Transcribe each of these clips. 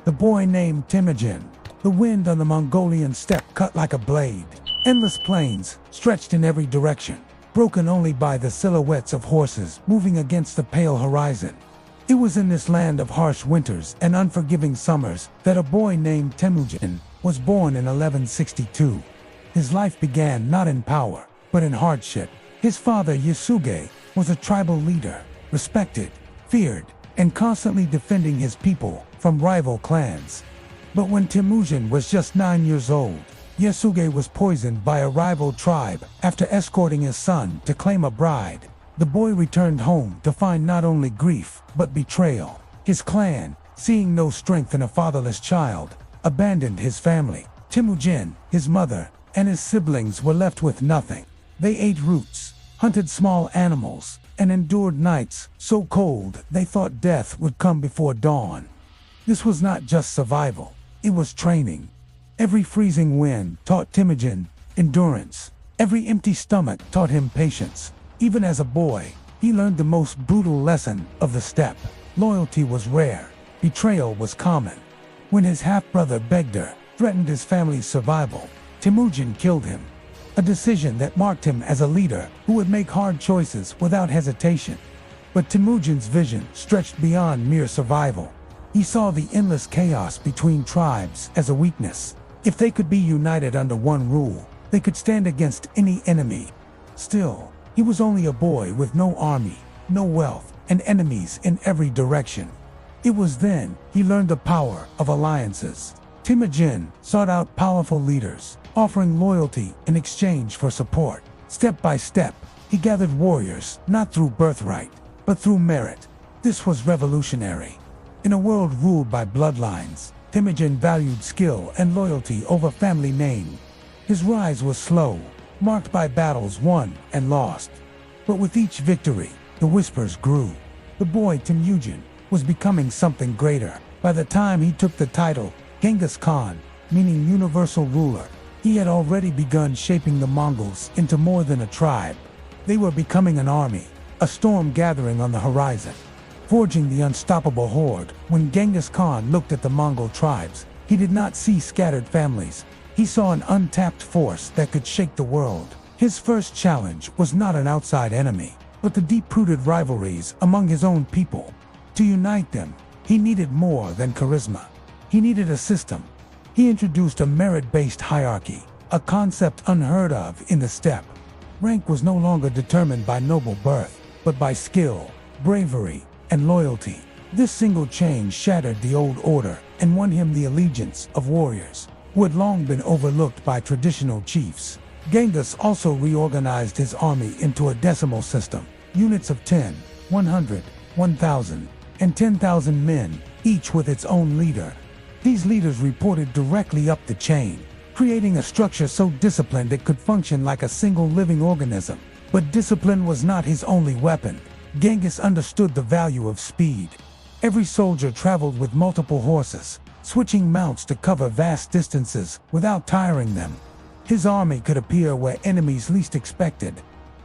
The boy named Temüjin. The wind on the Mongolian steppe cut like a blade. Endless plains stretched in every direction, broken only by the silhouettes of horses moving against the pale horizon. It was in this land of harsh winters and unforgiving summers that a boy named Temüjin was born in 1162. His life began not in power, but in hardship. His father Yasuge was a tribal leader, respected, feared, and constantly defending his people from rival clans. But when Temüjin was just 9 years old, Yasuge was poisoned by a rival tribe after escorting his son to claim a bride. The boy returned home to find not only grief, but betrayal. His clan, seeing no strength in a fatherless child, abandoned his family. Temüjin, his mother, and his siblings were left with nothing. They ate roots, hunted small animals, and endured nights so cold they thought death would come before dawn. This was not just survival, it was training. Every freezing wind taught Temüjin endurance. Every empty stomach taught him patience. Even as a boy, he learned the most brutal lesson of the steppe. Loyalty was rare, betrayal was common. When his half-brother Begder threatened his family's survival, Temüjin killed him. A decision that marked him as a leader who would make hard choices without hesitation. But Temüjin's vision stretched beyond mere survival. He saw the endless chaos between tribes as a weakness. If they could be united under one rule, they could stand against any enemy. Still, he was only a boy with no army, no wealth, and enemies in every direction. It was then he learned the power of alliances. Temüjin sought out powerful leaders, offering loyalty in exchange for support. Step by step, he gathered warriors not through birthright, but through merit. This was revolutionary. In a world ruled by bloodlines, Temüjin valued skill and loyalty over family name. His rise was slow, marked by battles won and lost. But with each victory, the whispers grew. The boy Temüjin was becoming something greater. By the time he took the title, Genghis Khan, meaning universal ruler, he had already begun shaping the Mongols into more than a tribe. They were becoming an army, a storm gathering on the horizon, forging the unstoppable horde. When Genghis Khan looked at the Mongol tribes, he did not see scattered families. He saw an untapped force that could shake the world. His first challenge was not an outside enemy, but the deep-rooted rivalries among his own people. To unite them, he needed more than charisma. He needed a system. He introduced a merit-based hierarchy, a concept unheard of in the steppe. Rank was no longer determined by noble birth, but by skill, bravery, and loyalty. This single change shattered the old order and won him the allegiance of warriors who had long been overlooked by traditional chiefs. Genghis also reorganized his army into a decimal system, units of 10, 100, 1,000, and 10,000 men, each with its own leader. These leaders reported directly up the chain, creating a structure so disciplined it could function like a single living organism. But discipline was not his only weapon. Genghis understood the value of speed. Every soldier traveled with multiple horses, switching mounts to cover vast distances without tiring them. His army could appear where enemies least expected,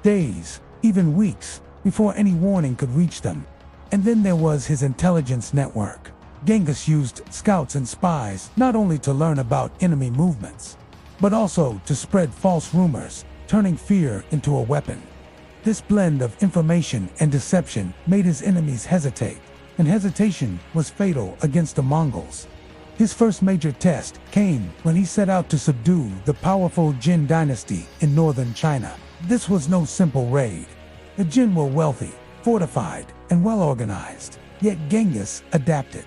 days, even weeks, before any warning could reach them. And then there was his intelligence network. Genghis used scouts and spies not only to learn about enemy movements, but also to spread false rumors, turning fear into a weapon. This blend of information and deception made his enemies hesitate, and hesitation was fatal against the Mongols. His first major test came when he set out to subdue the powerful Jin dynasty in northern China. This was no simple raid. The Jin were wealthy, fortified, and well-organized, yet Genghis adapted.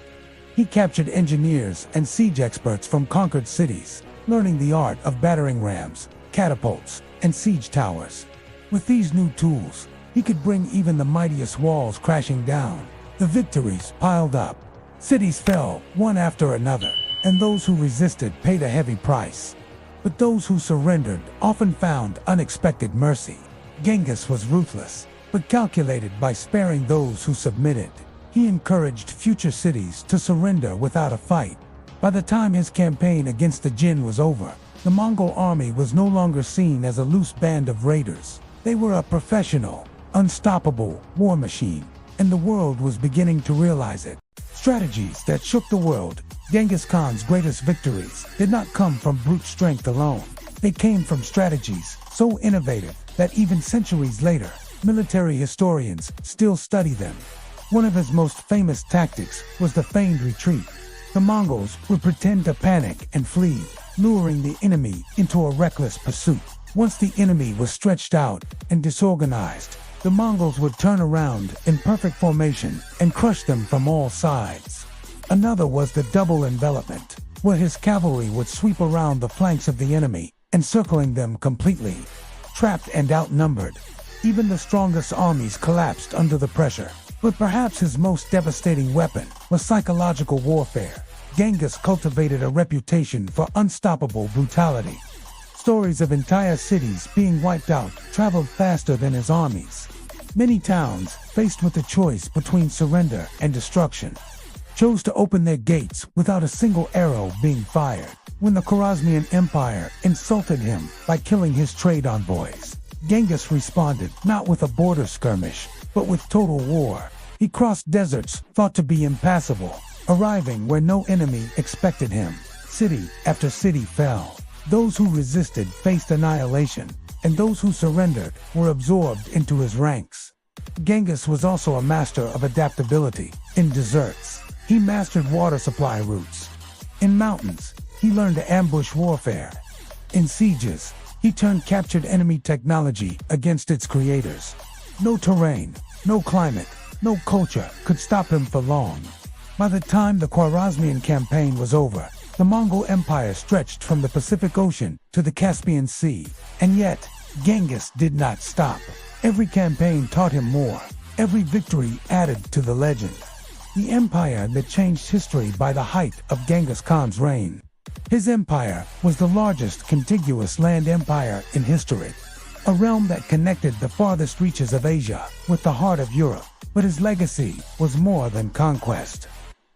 He captured engineers and siege experts from conquered cities, learning the art of battering rams, catapults, and siege towers. With these new tools, he could bring even the mightiest walls crashing down. The victories piled up. Cities fell, one after another, and those who resisted paid a heavy price. But those who surrendered often found unexpected mercy. Genghis was ruthless, but calculated by sparing those who submitted. He encouraged future cities to surrender without a fight. By the time his campaign against the Jin was over, the Mongol army was no longer seen as a loose band of raiders. They were a professional, unstoppable war machine, and the world was beginning to realize it. Strategies that shook the world. Genghis Khan's greatest victories did not come from brute strength alone. They came from strategies so innovative that even centuries later, military historians still study them. One of his most famous tactics was the feigned retreat. The Mongols would pretend to panic and flee, luring the enemy into a reckless pursuit. Once the enemy was stretched out and disorganized, the Mongols would turn around in perfect formation and crush them from all sides. Another was the double envelopment, where his cavalry would sweep around the flanks of the enemy, encircling them completely. Trapped and outnumbered, even the strongest armies collapsed under the pressure. But perhaps his most devastating weapon was psychological warfare. Genghis cultivated a reputation for unstoppable brutality. Stories of entire cities being wiped out traveled faster than his armies. Many towns, faced with the choice between surrender and destruction, chose to open their gates without a single arrow being fired. When the Khwarazmian Empire insulted him by killing his trade envoys, Genghis responded not with a border skirmish, but with total war. He crossed deserts thought to be impassable, arriving where no enemy expected him. City after city fell. Those who resisted faced annihilation, and those who surrendered were absorbed into his ranks. Genghis was also a master of adaptability. In deserts, he mastered water supply routes. In mountains, he learned ambush warfare. In sieges, he turned captured enemy technology against its creators. No terrain, no climate, no culture could stop him for long. By the time the Khwarazmian campaign was over, the Mongol Empire stretched from the Pacific Ocean to the Caspian Sea. And yet, Genghis did not stop. Every campaign taught him more. Every victory added to the legend. The empire that changed history by the height of Genghis Khan's reign. His empire was the largest contiguous land empire in history. A realm that connected the farthest reaches of Asia with the heart of Europe. But his legacy was more than conquest.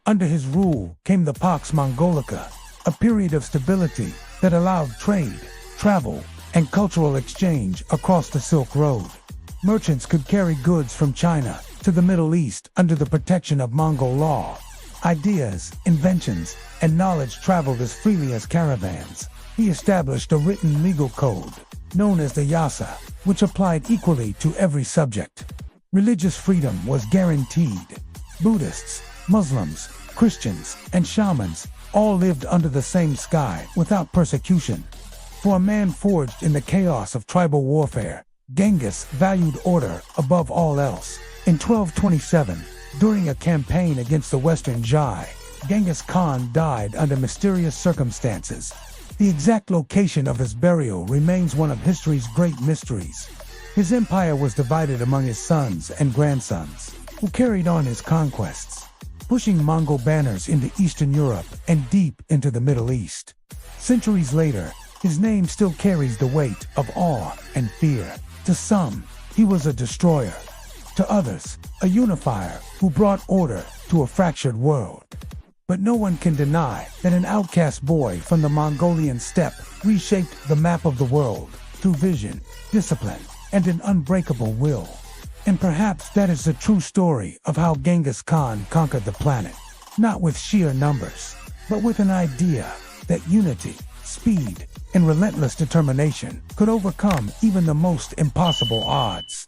Under his rule came the Pax Mongolica, a period of stability that allowed trade, travel, and cultural exchange across the Silk Road. Merchants could carry goods from China to the Middle East under the protection of Mongol law. Ideas, inventions, and knowledge traveled as freely as caravans. He established a written legal code, known as the Yassa, which applied equally to every subject. Religious freedom was guaranteed. Buddhists, Muslims, Christians, and shamans all lived under the same sky without persecution. For a man forged in the chaos of tribal warfare, Genghis valued order above all else. In 1227, during a campaign against the Western Jai, Genghis Khan died under mysterious circumstances. The exact location of his burial remains one of history's great mysteries. His empire was divided among his sons and grandsons, who carried on his conquests, pushing Mongol banners into Eastern Europe and deep into the Middle East. Centuries later, his name still carries the weight of awe and fear. To some, he was a destroyer. To others, a unifier who brought order to a fractured world. But no one can deny that an outcast boy from the Mongolian steppe reshaped the map of the world through vision, discipline, and an unbreakable will. And perhaps that is the true story of how Genghis Khan conquered the planet. Not with sheer numbers, but with an idea that unity, speed, and relentless determination could overcome even the most impossible odds.